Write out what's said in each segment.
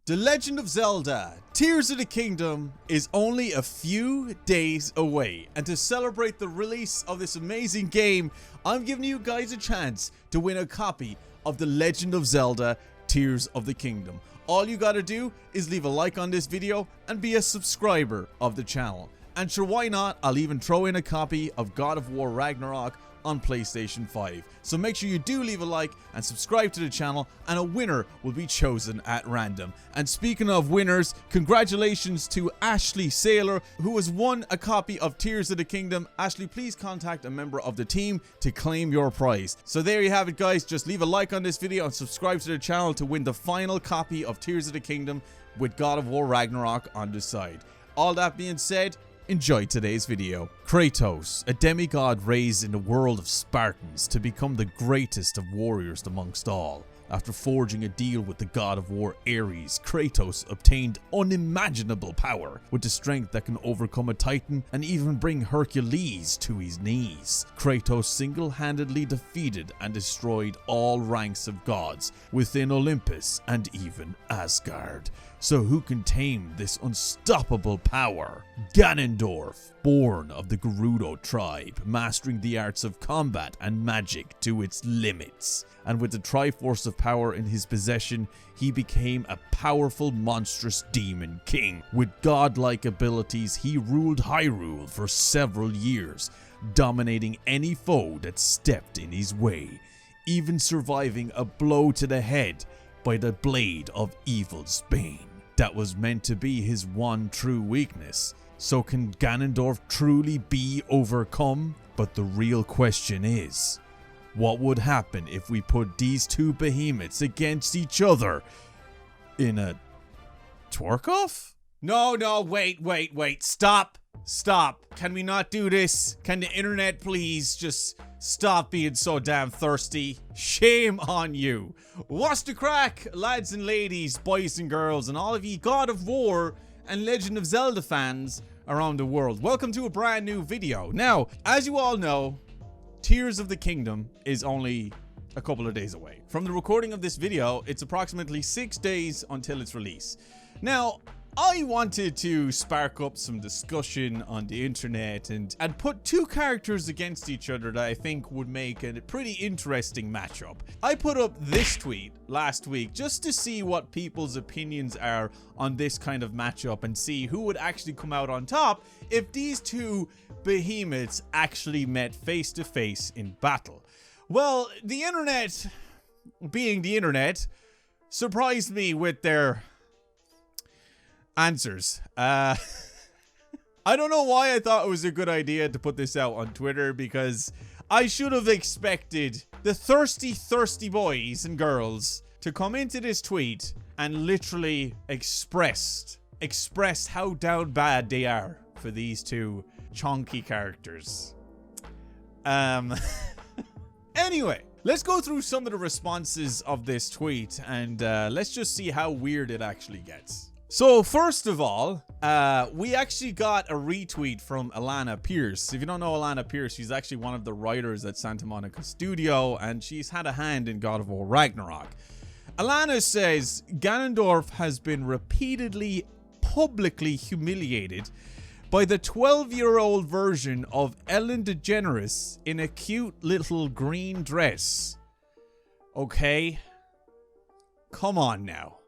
The Legend of Zelda Tears of the Kingdom is only a few days away, and to celebrate the release of this amazing game, I'm giving you guys a chance to win a copy of The Legend of Zelda Tears of the Kingdom. All you gotta do is leave a like on this video and be a subscriber of the channel. And sure, why not, I'll even throw in a copy of God of War Ragnarok on PlayStation 5. So make sure you do leave a like and subscribe to the channel, and a winner will be chosen at random. And speaking of winners, congratulations to Ashley Saylor, who has won a copy of Tears of the Kingdom. Ashley, please contact a member of the team to claim your prize. So there you have it, guys. Just leave a like on this video and subscribe to the channel to win the final copy of Tears of the Kingdom with God of War Ragnarok on the side. All that being said, enjoy today's video. Kratos, a demigod raised in the world of Spartans to become the greatest of warriors amongst all. After forging a deal with the god of war Ares, Kratos obtained unimaginable power, with the strength that can overcome a titan and even bring Hercules to his knees. Kratos single-handedly defeated and destroyed all ranks of gods within Olympus and even Asgard. So who can tame this unstoppable power? Ganondorf, born of the Gerudo tribe, mastering the arts of combat and magic to its limits. And with the Triforce of power in his possession, he became a powerful, monstrous demon king. With godlike abilities, he ruled Hyrule for several years, dominating any foe that stepped in his way, even surviving a blow to the head by the blade of evil's bane. That was meant to be his one true weakness. So can Ganondorf truly be overcome? But the real question is, what would happen if we put these two behemoths against each other in a twerk-off? No, wait, stop. Can we not do this? Can the internet please just stop being so damn thirsty? Shame on you. What's the crack, lads and ladies, boys and girls, and all of you God of War and Legend of Zelda fans around the world? Welcome to a brand new video. Now, as you all know, Tears of the Kingdom is only a couple of days away. From the recording of this video, it's approximately 6 days until its release. Now, I wanted to spark up some discussion on the internet and put two characters against each other that I think would make a pretty interesting matchup. I put up this tweet last week just to see what people's opinions are on this kind of matchup and see who would actually come out on top if these two behemoths actually met face to face in battle. Well, the internet, being the internet, surprised me with their answers. I don't know why I thought it was a good idea to put this out on Twitter, because I should have expected the thirsty boys and girls to come into this tweet and literally express how down bad they are for these two chunky characters. Anyway, let's go through some of the responses of this tweet, and let's just see how weird it actually gets. So first of all, we actually got a retweet from Alana Pierce. If you don't know Alana Pierce, she's actually one of the writers at Santa Monica Studio, and she's had a hand in God of War Ragnarok. Alana says, Ganondorf has been repeatedly publicly humiliated by the 12-year-old version of Ellen DeGeneres in a cute little green dress. Okay? Come on now.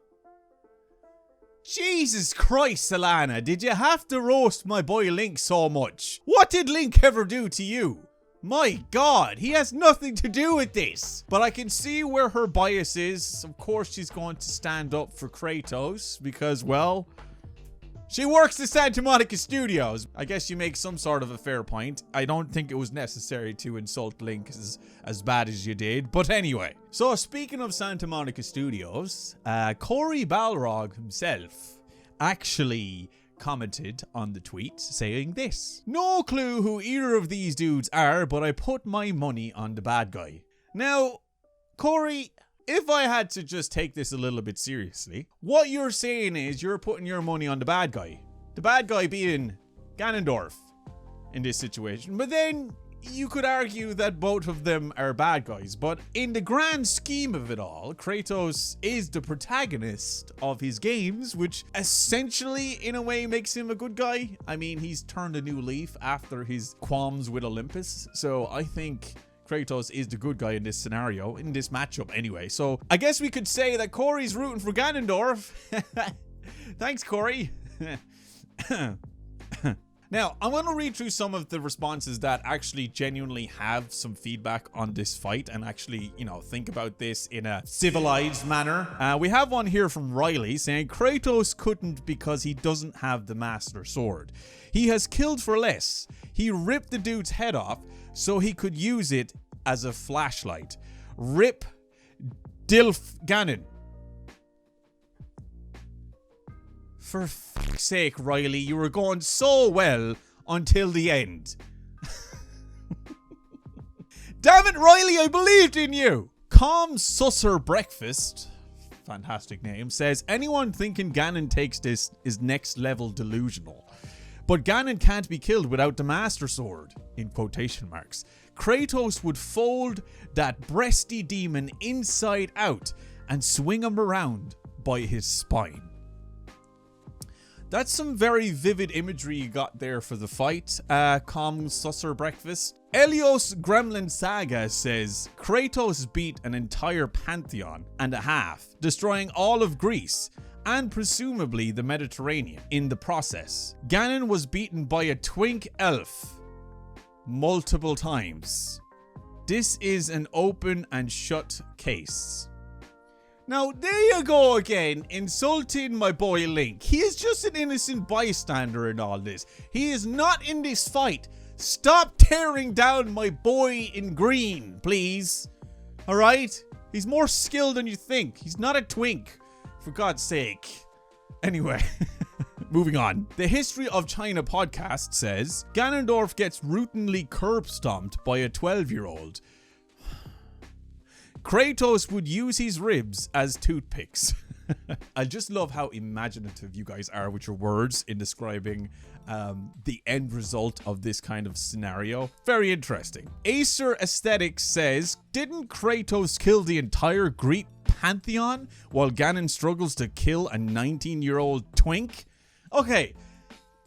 Jesus Christ, Alana, did you have to roast my boy Link so much? What did Link ever do to you? My God, he has nothing to do with this. But I can see where her bias is. Of course, she's going to stand up for Kratos because, well, she works at Santa Monica Studios. I guess you make some sort of a fair point. I don't think it was necessary to insult Link as bad as you did. But anyway. So speaking of Santa Monica Studios, Corey Balrog himself actually commented on the tweet saying this. No clue who either of these dudes are, but I put my money on the bad guy. Now, Corey, if I had to just take this a little bit seriously, what you're saying is you're putting your money on the bad guy. The bad guy being Ganondorf in this situation. But then you could argue that both of them are bad guys, but in the grand scheme of it all, Kratos is the protagonist of his games, which essentially, in a way, makes him a good guy. I mean, he's turned a new leaf after his qualms with Olympus, so I think Kratos is the good guy in this scenario, in this matchup anyway. So I guess we could say that Corey's rooting for Ganondorf. Thanks, Corey. Now, I'm going to read through some of the responses that actually genuinely have some feedback on this fight and actually, you know, think about this in a civilized manner. We have one here from Riley saying, Kratos couldn't because he doesn't have the Master Sword. He has killed for less. He ripped the dude's head off so he could use it as a flashlight. Rip Dilf Ganon. For fuck's sake, Riley, you were going so well until the end. Damn it, Riley, I believed in you. Calm Susser Breakfast, fantastic name, says, anyone thinking Ganon takes this is next level delusional. But Ganon can't be killed without the Master Sword, in quotation marks. Kratos would fold that breasty demon inside out and swing him around by his spine. That's some very vivid imagery you got there for the fight, Calm Susser Breakfast. Elios Gremlin Saga says, Kratos beat an entire pantheon and a half, destroying all of Greece and presumably the Mediterranean in the process. Ganon was beaten by a twink elf multiple times. This is an open and shut case. Now, there you go again, insulting my boy Link. He is just an innocent bystander in all this. He is not in this fight. Stop tearing down my boy in green, please. Alright? He's more skilled than you think. He's not a twink, for God's sake. Anyway, moving on. The History of China podcast says, Ganondorf gets routinely curb stomped by a 12-year-old. Kratos would use his ribs as toothpicks. I just love how imaginative you guys are with your words in describing the end result of this kind of scenario. Very interesting. Acer Aesthetics says, didn't Kratos kill the entire Greek pantheon while Ganon struggles to kill a 19-year-old twink? Okay.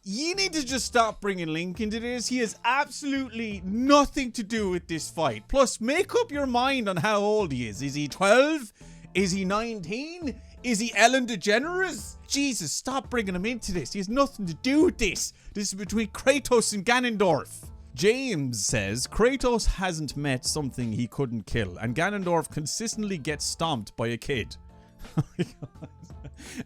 You need to just stop bringing Link into this. He has absolutely nothing to do with this fight. Plus, make up your mind on how old he is. Is he 12? Is he 19? Is he Ellen DeGeneres? Jesus, stop bringing him into this. He has nothing to do with this. This is between Kratos and Ganondorf. James says, Kratos hasn't met something he couldn't kill, and Ganondorf consistently gets stomped by a kid. Oh my God.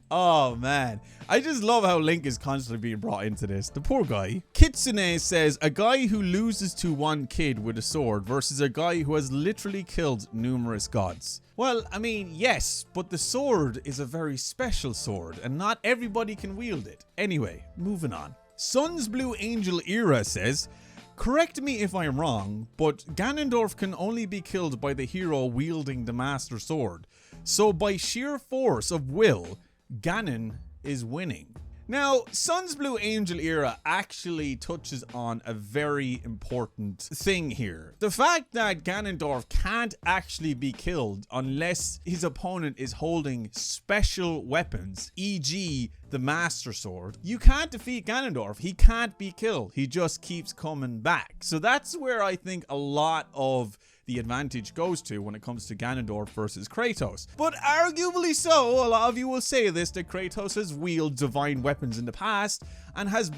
Oh man, I just love how Link is constantly being brought into this. The poor guy. Kitsune says, a guy who loses to one kid with a sword versus a guy who has literally killed numerous gods. Well, I mean, yes, but the sword is a very special sword and not everybody can wield it. Anyway, moving on. Sun's Blue Angel Era says, correct me if I'm wrong, but Ganondorf can only be killed by the hero wielding the Master Sword. So by sheer force of will, Ganon is winning. Now, Sun's Blue Angel Era actually touches on a very important thing here. The fact that Ganondorf can't actually be killed unless his opponent is holding special weapons, e.g. the Master Sword. You can't defeat Ganondorf. He can't be killed. He just keeps coming back. So that's where I think a lot of the advantage goes to when it comes to Ganondorf versus Kratos. But arguably so, a lot of you will say this, that Kratos has wielded divine weapons in the past and has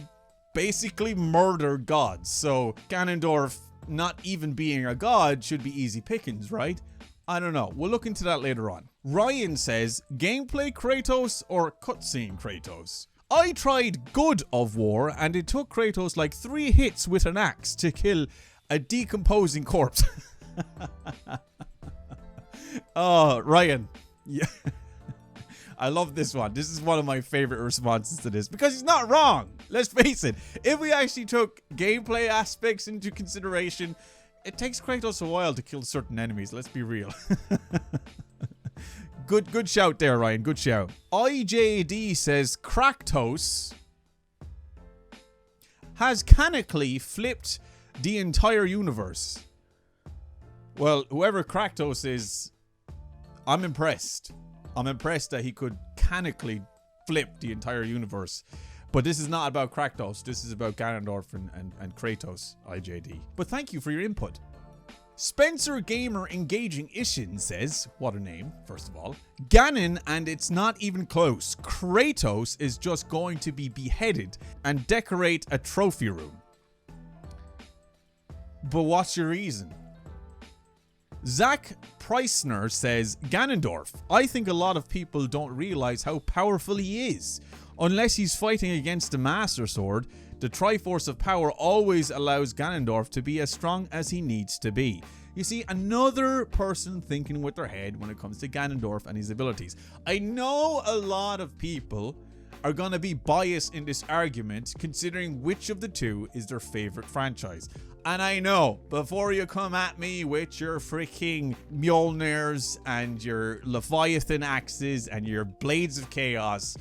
basically murdered gods. So Ganondorf not even being a god should be easy pickings, right? I don't know. We'll look into that later on. Ryan says, gameplay Kratos or cutscene Kratos? I tried God of War and it took Kratos like 3 hits with an axe to kill a decomposing corpse. Oh, Ryan. Yeah. I love this one. This is one of my favorite responses to this because he's not wrong. Let's face it. If we actually took gameplay aspects into consideration, it takes Kratos a while to kill certain enemies. Let's be real. Good shout there, Ryan. Good shout. IJD says Kratos has canonically flipped the entire universe. Well, whoever Kratos is, I'm impressed. I'm impressed that he could mechanically flip the entire universe. But this is not about Kratos. This is about Ganondorf and Kratos, IJD. But thank you for your input. Spencer Gamer Engaging Ishin says, what a name, first of all. Ganon, and it's not even close. Kratos is just going to be beheaded and decorate a trophy room. But what's your reason? Zach Preissner says, Ganondorf. I think a lot of people don't realize how powerful he is. Unless he's fighting against the Master Sword, the Triforce of Power always allows Ganondorf to be as strong as he needs to be. You see, another person thinking with their head when it comes to Ganondorf and his abilities. I know a lot of people are going to be biased in this argument considering which of the two is their favorite franchise. And I know, before you come at me with your freaking Mjolnirs and your Leviathan axes and your Blades of Chaos,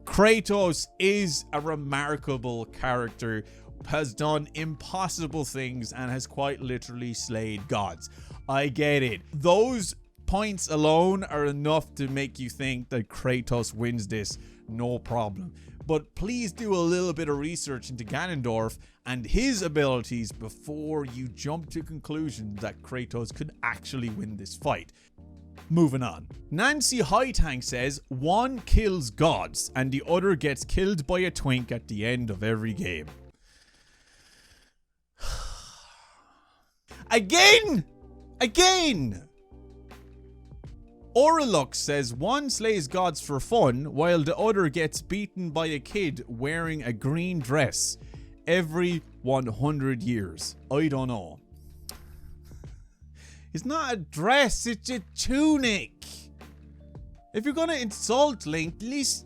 Kratos is a remarkable character, has done impossible things, and has quite literally slayed gods. I get it. Those points alone are enough to make you think that Kratos wins this, no problem. But please do a little bit of research into Ganondorf and his abilities before you jump to conclusions that Kratos could actually win this fight. Moving on. Nancy Hightank says, one kills gods and the other gets killed by a twink at the end of every game. Again! Oralux says, one slays gods for fun while the other gets beaten by a kid wearing a green dress every 100 years. I don't know. It's not a dress, it's a tunic. If you're gonna insult Link, at least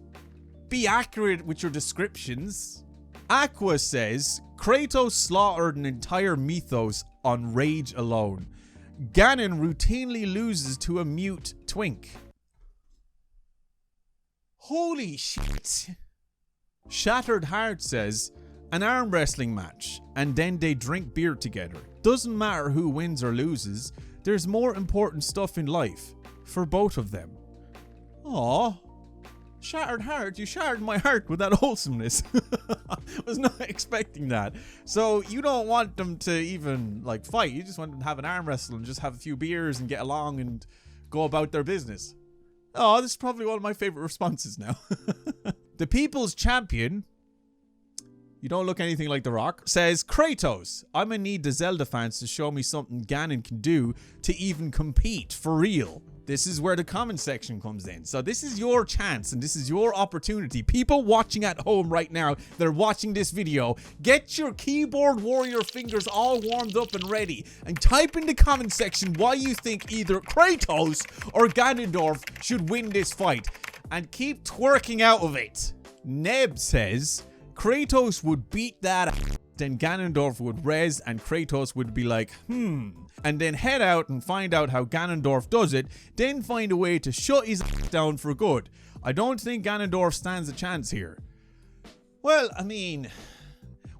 be accurate with your descriptions. Aqua says, Kratos slaughtered an entire mythos on rage alone. Ganon routinely loses to a mute twink. Holy shit. Shattered Heart says, an arm wrestling match, and then they drink beer together. Doesn't matter who wins or loses, there's more important stuff in life for both of them. Aww. Shattered Heart, you shattered my heart with that wholesomeness. I was not expecting that. So you don't want them to even like fight, you just want them to have an arm wrestle and just have a few beers and get along and go about their business. Oh, this is probably one of my favorite responses now. The People's Champion, you don't look anything like The Rock, says, Kratos, I'm gonna need the Zelda fans to show me something Ganon can do to even compete for real. This is where the comment section comes in. So this is your chance and this is your opportunity. People watching at home right now, they're watching this video. Get your keyboard warrior fingers all warmed up and ready and type in the comment section why you think either Kratos or Ganondorf should win this fight. And keep twerking out of it. Neb says, Kratos would beat that, then Ganondorf would res and Kratos would be like, and then head out and find out how Ganondorf does it, then find a way to shut his down for good. I don't think Ganondorf stands a chance here. Well, I mean,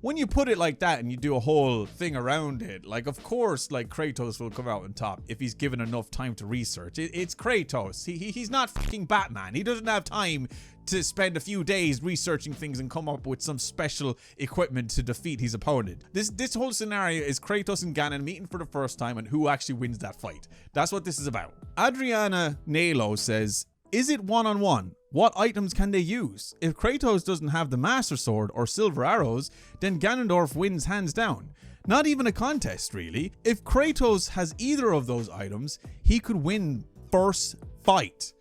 when you put it like that and you do a whole thing around it, like, of course, like, Kratos will come out on top if he's given enough time to research. It's Kratos. He's not fucking Batman. He doesn't have time to spend a few days researching things and come up with some special equipment to defeat his opponent. This whole scenario is Kratos and Ganon meeting for the first time and who actually wins that fight. That's what this is about. Adriana Nalo says, is it one-on-one? What items can they use? If Kratos doesn't have the Master Sword or silver arrows, then Ganondorf wins hands down. Not even a contest, really. If Kratos has either of those items, he could win first fight.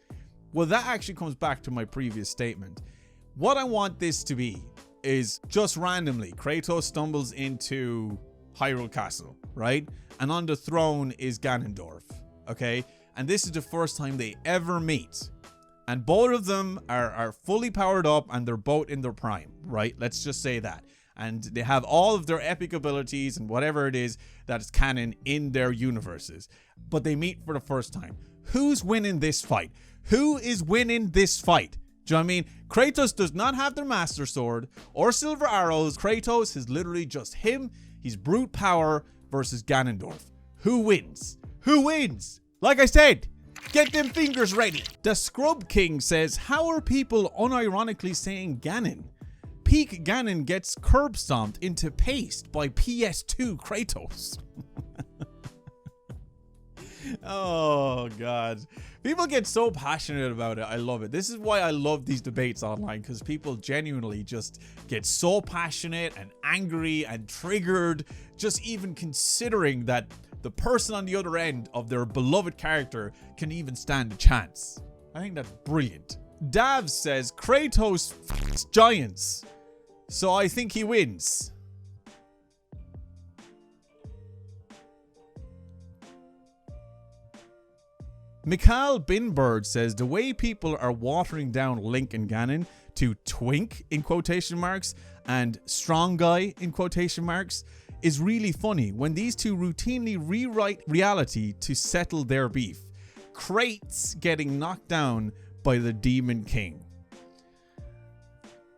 Well, that actually comes back to my previous statement. What I want this to be is just randomly, Kratos stumbles into Hyrule Castle, right? And on the throne is Ganondorf, okay? And this is the first time they ever meet. And both of them are fully powered up and they're both in their prime, right? Let's just say that. And they have all of their epic abilities and whatever it is that is canon in their universes. But they meet for the first time. Who's winning this fight? Who is winning this fight? Do you know what I mean? Kratos does not have their Master Sword or silver arrows. Kratos is literally just him. He's brute power versus Ganondorf. Who wins? Who wins? Like I said, get them fingers ready. The Scrub King says, how are people unironically saying Ganon? Peak Ganon gets curb stomped into paste by PS2 Kratos. Oh god, people get so passionate about it. I love it. This is why I love these debates online, because people genuinely just get so passionate and angry and triggered just even considering that the person on the other end of their beloved character can even stand a chance. I think that's brilliant. Dav says Kratos f***s giants, so I think he wins. Mikhail Binbird says the way people are watering down Link and Ganon to twink in quotation marks and strong guy in quotation marks is really funny when these two routinely rewrite reality to settle their beef. Kratos getting knocked down by the Demon King.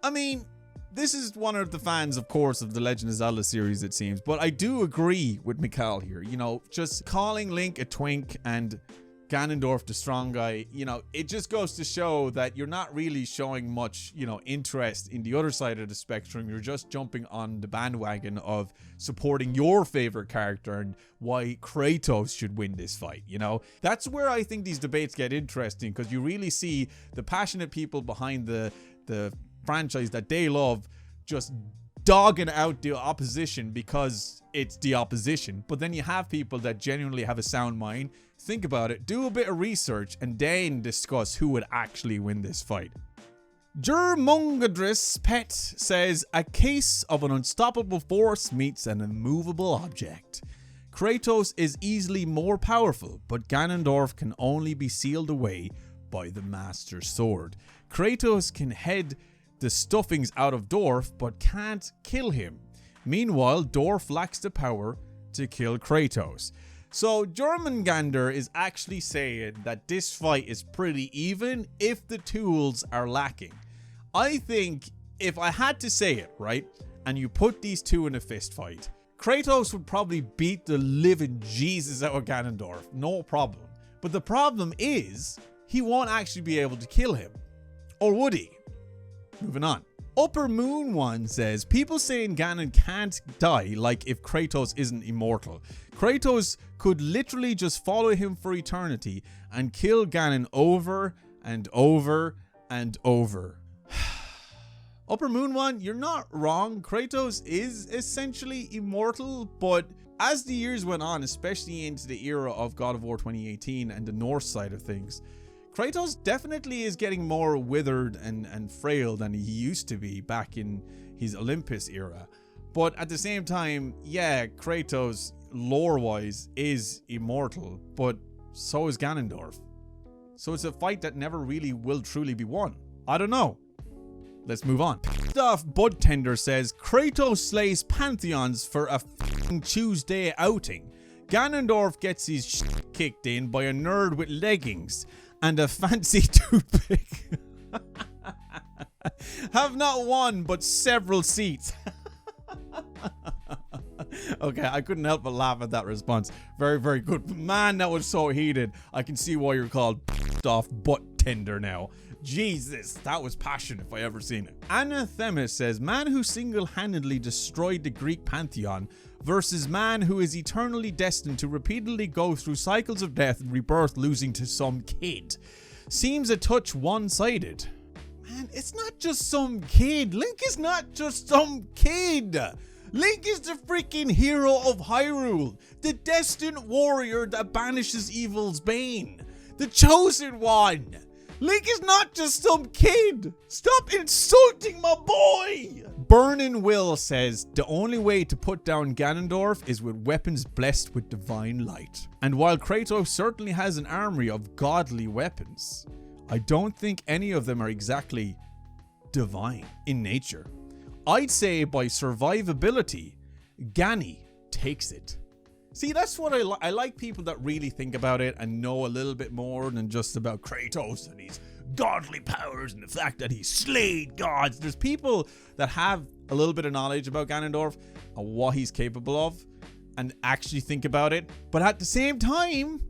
I mean, this is one of the fans, of course, of the Legend of Zelda series, it seems, but I do agree with Mikhail here. You know, just calling Link a twink and Ganondorf the strong guy, you know, it just goes to show that you're not really showing much, you know, interest in the other side of the spectrum. You're just jumping on the bandwagon of supporting your favorite character and why Kratos should win this fight, you know? That's where I think these debates get interesting, because you really see the passionate people behind the franchise that they love just dogging out the opposition because it's the opposition. But then you have people that genuinely have a sound mind, think about it, do a bit of research, and then discuss who would actually win this fight. Jermungadris Pet says, a case of an unstoppable force meets an immovable object. Kratos is easily more powerful, but Ganondorf can only be sealed away by the Master Sword. Kratos can head the stuffings out of Dorf, but can't kill him. Meanwhile, Dorf lacks the power to kill Kratos. So Jormungandr is actually saying that this fight is pretty even if the tools are lacking. I think if I had to say it, right, and you put these two in a fist fight, Kratos would probably beat the living Jesus out of Ganondorf, no problem. But the problem is, he won't actually be able to kill him. Or would he? Moving on. Upper Moon One says, people saying Ganon can't die like if Kratos isn't immortal. Kratos could literally just follow him for eternity and kill Ganon over and over and over. Upper Moon One, you're not wrong. Kratos is essentially immortal, but as the years went on, especially into the era of God of War 2018 and the Norse side of things, Kratos definitely is getting more withered and frail than he used to be back in his Olympus era. But at the same time, yeah, Kratos, lore-wise, is immortal, but so is Ganondorf. So it's a fight that never really will truly be won. I don't know. Let's move on. Stuff Bud Tender says, Kratos slays pantheons for a f***ing Tuesday outing. Ganondorf gets his shit kicked in by a nerd with leggings and a fancy toothpick. Have not one, but several seats. Okay, I couldn't help but laugh at that response. Very, very good. Man, that was so heated. I can see why you're called off butt tender now. Jesus, that was passion if I ever seen it. Anathemis says, man who single-handedly destroyed the Greek pantheon versus man who is eternally destined to repeatedly go through cycles of death and rebirth losing to some kid. Seems a touch one-sided. Man, it's not just some kid. Link is not just some kid. Link is the freaking hero of Hyrule. The destined warrior that banishes evil's bane. The chosen one. Link is not just some kid. Stop insulting my boy. Burnin' Will says, the only way to put down Ganondorf is with weapons blessed with divine light. And while Kratos certainly has an armory of godly weapons, I don't think any of them are exactly divine in nature. I'd say by survivability, Gani takes it. See, that's what I like people that really think about it and know a little bit more than just about Kratos and his godly powers and the fact that he slayed gods. There's people that have a little bit of knowledge about Ganondorf and what he's capable of and actually think about it. But at the same time,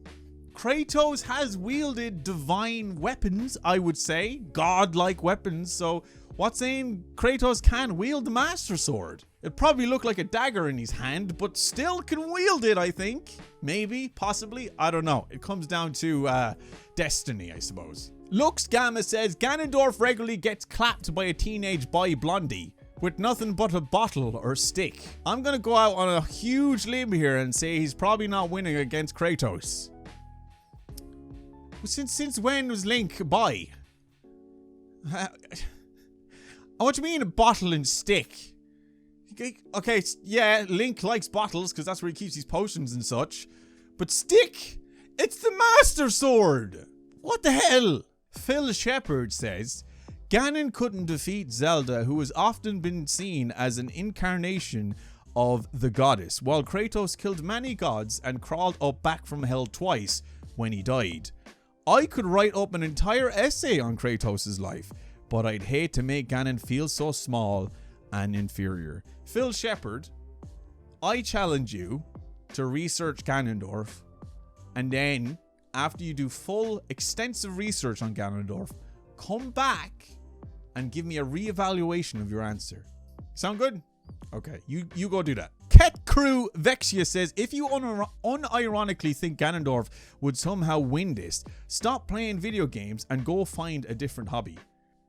Kratos has wielded divine weapons, I would say. Godlike weapons. So what's saying Kratos can wield the Master Sword? It'd probably look like a dagger in his hand, but still can wield it, I think. Maybe, possibly, I don't know. It comes down to destiny, I suppose. Lux Gamma says, Ganondorf regularly gets clapped by a teenage boy blondie with nothing but a bottle or stick. I'm gonna go out on a huge limb here and say he's probably not winning against Kratos. Since when was Link boy? What do you mean a bottle and stick? Okay, yeah, Link likes bottles because that's where he keeps his potions and such. But stick? It's the Master Sword! What the hell? Phil Shepard says, Ganon couldn't defeat Zelda, who has often been seen as an incarnation of the goddess, while Kratos killed many gods and crawled up back from hell twice when he died. I could write up an entire essay on Kratos' life, but I'd hate to make Ganon feel so small and inferior. Phil Shepard, I challenge you to research Ganondorf, and then after you do full extensive research on Ganondorf, come back and give me a re-evaluation of your answer. Sound good? Okay, you go do that. Ket Crew Vexia says, if you unironically think Ganondorf would somehow win this, stop playing video games and go find a different hobby.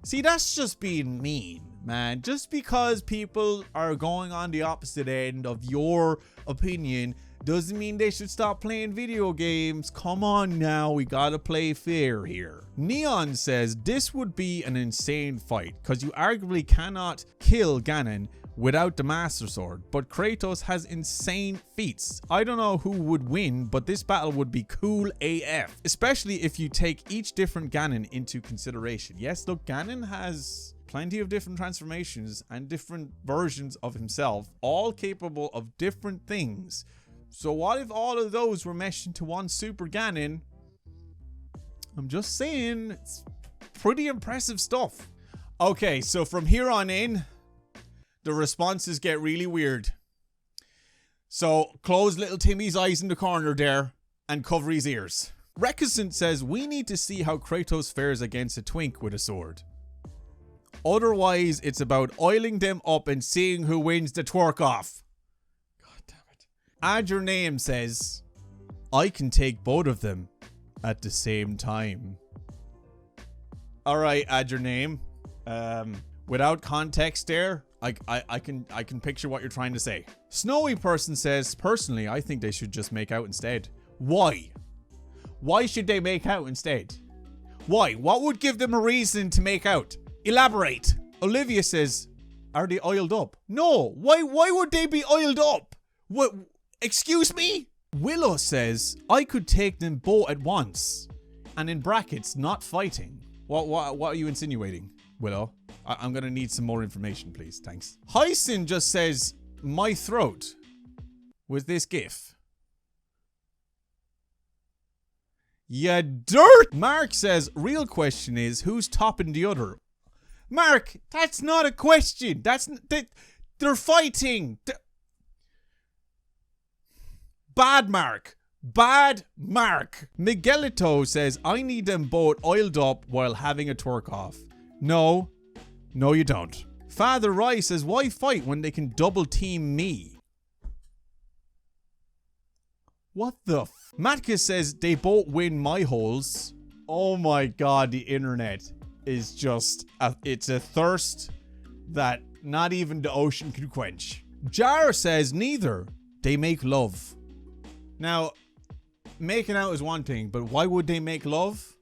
See, that's just being mean, man. Just because people are going on the opposite end of your opinion doesn't mean they should stop playing video games. Come on now, we gotta play fair here. Neon says, this would be an insane fight, because you arguably cannot kill Ganon without the Master Sword, but Kratos has insane feats. I don't know who would win, but this battle would be cool AF, especially if you take each different Ganon into consideration. Yes, look, Ganon has plenty of different transformations and different versions of himself, all capable of different things. So what if all of those were meshed into one Super Ganon? I'm just saying, it's pretty impressive stuff. Okay, so from here on in, the responses get really weird. So close little Timmy's eyes in the corner there and cover his ears. Reticent says, we need to see how Kratos fares against a twink with a sword. Otherwise, it's about oiling them up and seeing who wins the twerk off. God damn it. Add Your Name says, I can take both of them at the same time. Alright, Add Your Name. Without context there, I can picture what you're trying to say. Snowy Person says, personally, I think they should just make out instead. Why? Why should they make out instead? Why? What would give them a reason to make out? Elaborate. Olivia says, are they oiled up? No. Why would they be oiled up? What? Excuse me? Willow says, I could take them both at once. And in brackets, not fighting. What are you insinuating, Willow? I'm gonna need some more information, please. Thanks. Hyson just says, my throat. With this gif. Ya dirt! Mark says, real question is, who's topping the other? Mark, that's not a question. They're fighting. Bad Mark. Bad Mark. Miguelito says, I need them both oiled up while having a twerk off. No. No, you don't. Father Rice says, why fight when they can double team me? What the f? Matka says, they both win my holes. Oh my god, the internet is just, it's a thirst that not even the ocean can quench. Jar says, neither. They make love. Now, making out is one thing, but why would they make love?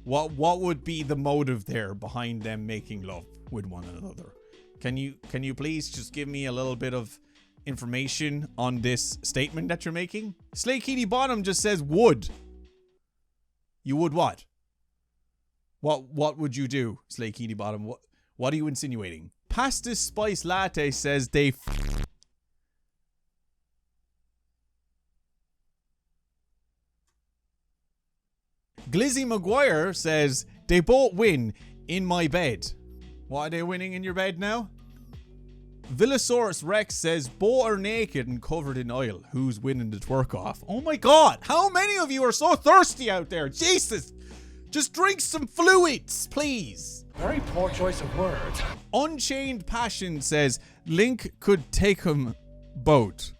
What would be the motive there behind them making love with one another? Can you please just give me a little bit of information on this statement that you're making? Slay Kitty Bottom just says would. You would what? What would you do, Slay Kitty Bottom? What are you insinuating? Pasta Spice Latte says they Glizzy Maguire says, they both win in my bed. What are they winning in your bed now? Villosaurus Rex says, both are naked and covered in oil. Who's winning the twerk off? Oh my god, how many of you are so thirsty out there? Jesus, just drink some fluids, please. Very poor choice of words. Unchained Passion says, Link could take him boat.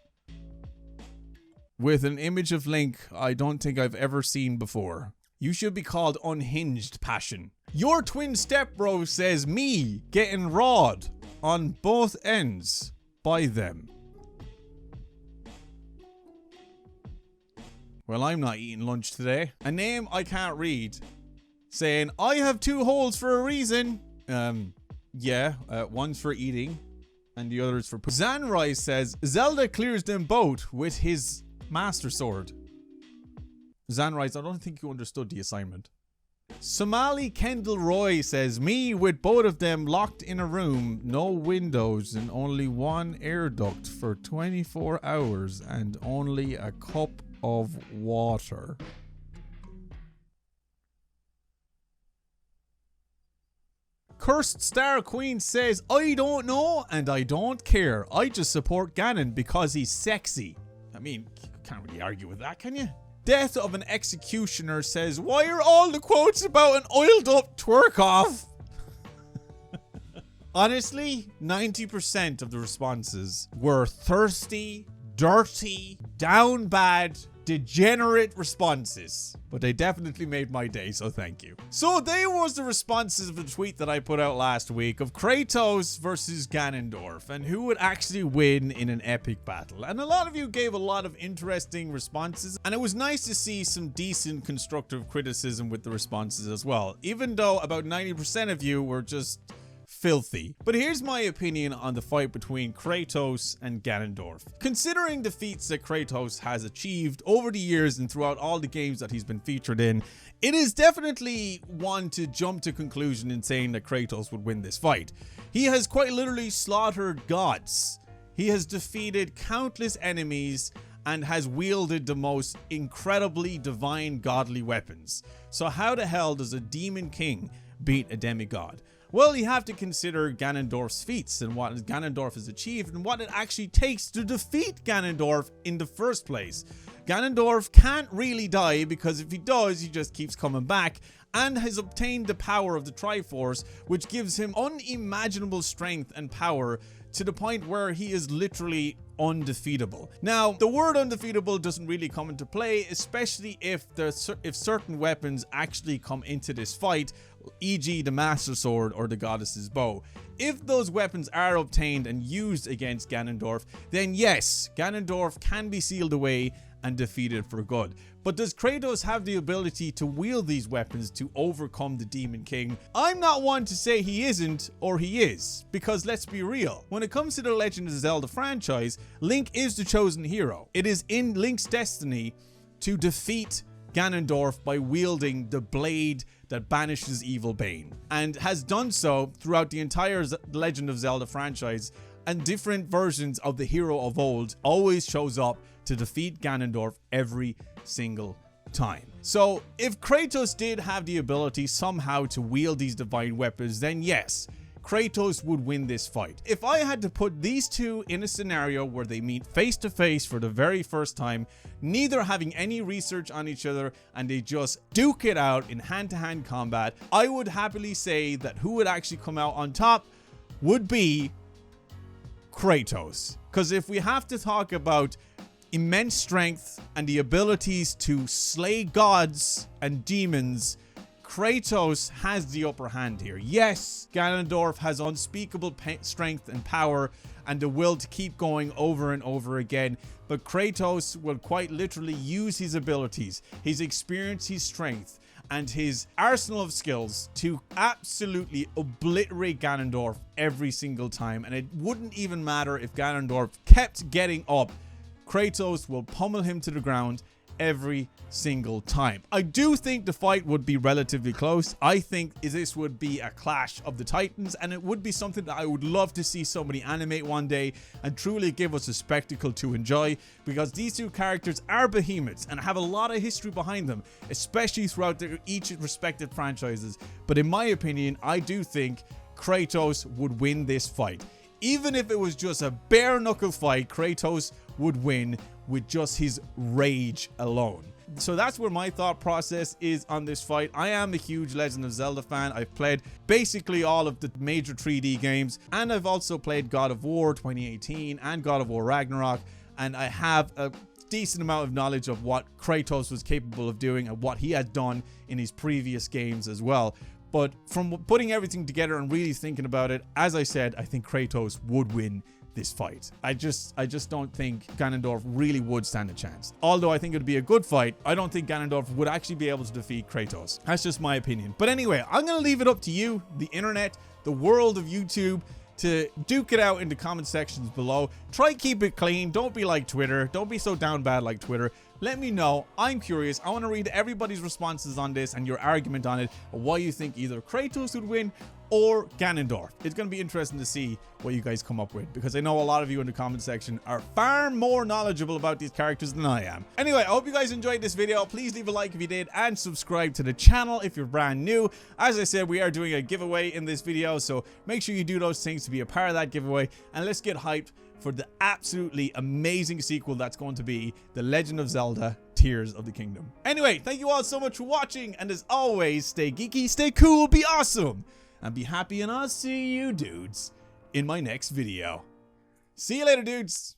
With an image of Link I don't think I've ever seen before. You should be called Unhinged Passion. Your twin stepbro says, me getting rawed on both ends by them. Well, I'm not eating lunch today. A name I can't read saying, I have 2 holes for a reason. One's for eating and the other is for Zanrise says, Zelda clears them both with his Master Sword. Zanrise, I don't think you understood the assignment. Somali Kendall Roy says, me with both of them locked in a room, no windows and only one air duct for 24 hours and only a cup of water. Cursed Star Queen says, I don't know and I don't care. I just support Ganon because he's sexy. I mean, you can't really argue with that, can you? Death of an Executioner says, why are all the quotes about an oiled up twerk off? Honestly, 90% of the responses were thirsty, dirty, down bad, degenerate responses. But they definitely made my day, so thank you. So there was the responses of the tweet that I put out last week of Kratos versus Ganondorf and who would actually win in an epic battle. And a lot of you gave a lot of interesting responses, and it was nice to see some decent constructive criticism with the responses as well, even though about 90% of you were just filthy. But here's my opinion on the fight between Kratos and Ganondorf. Considering the feats that Kratos has achieved over the years and throughout all the games that he's been featured in, it is definitely one to jump to conclusion in saying that Kratos would win this fight. He has quite literally slaughtered gods. He has defeated countless enemies and has wielded the most incredibly divine godly weapons. So how the hell does a demon king beat a demigod? Well, you have to consider Ganondorf's feats and what Ganondorf has achieved and what it actually takes to defeat Ganondorf in the first place. Ganondorf can't really die because if he does, he just keeps coming back and has obtained the power of the Triforce, which gives him unimaginable strength and power to the point where he is literally undefeatable. Now, the word undefeatable doesn't really come into play, especially if certain weapons actually come into this fight, e.g. the Master Sword or the Goddess's Bow. If those weapons are obtained and used against Ganondorf, then yes, Ganondorf can be sealed away and defeated for good. But does Kratos have the ability to wield these weapons to overcome the Demon King? I'm not one to say he isn't or he is, because let's be real. When it comes to the Legend of Zelda franchise, Link is the chosen hero. It is in Link's destiny to defeat Ganondorf by wielding the blade that banishes evil Bane, and has done so throughout the entire Legend of Zelda franchise, and different versions of the hero of old always shows up to defeat Ganondorf every single time. So if Kratos did have the ability somehow to wield these divine weapons, then yes, Kratos would win this fight. If I had to put these two in a scenario where they meet face to face for the very first time, neither having any research on each other, and they just duke it out in hand-to-hand combat, I would happily say that who would actually come out on top would be Kratos. Because if we have to talk about immense strength and the abilities to slay gods and demons, Kratos has the upper hand here. Yes, Ganondorf has unspeakable strength and power and the will to keep going over and over again, but Kratos will quite literally use his abilities, his experience, his strength, and his arsenal of skills to absolutely obliterate Ganondorf every single time. And it wouldn't even matter if Ganondorf kept getting up. Kratos will pummel him to the ground every single time. I do think the fight would be relatively close. I think this would be a clash of the titans, and it would be something that I would love to see somebody animate one day and truly give us a spectacle to enjoy, because these two characters are behemoths and have a lot of history behind them, especially throughout their each respective franchises. But in my opinion, I do think Kratos would win this fight. Even if it was just a bare knuckle fight, Kratos would win with just his rage alone. So that's where my thought process is on this fight. I am a huge Legend of Zelda fan. I've played basically all of the major 3D games, and I've also played God of War 2018 and God of War Ragnarok, and I have a decent amount of knowledge of what Kratos was capable of doing and what he had done in his previous games as well. But from putting everything together and really thinking about it, as I said, I think Kratos would win this fight. I just don't think Ganondorf really would stand a chance. Although I think it would be a good fight, I don't think Ganondorf would actually be able to defeat Kratos. That's just my opinion. But anyway, I'm going to leave it up to you, the internet, the world of YouTube, to duke it out in the comment sections below. Try keep it clean. Don't be like Twitter. Don't be so down bad like Twitter. Let me know. I'm curious. I want to read everybody's responses on this and your argument on it, or why you think either Kratos would win or Ganondorf. It's going to be interesting to see what you guys come up with, because I know a lot of you in the comment section are far more knowledgeable about these characters than I am. Anyway, I hope you guys enjoyed this video. Please leave a like if you did, and subscribe to the channel if you're brand new. As I said, we are doing a giveaway in this video, so make sure you do those things to be a part of that giveaway, and let's get hyped for the absolutely amazing sequel that's going to be The Legend of Zelda Tears of the Kingdom. Anyway, thank you all so much for watching, and as always, stay geeky, stay cool, be awesome, and be happy, and I'll see you dudes in my next video. See you later, dudes.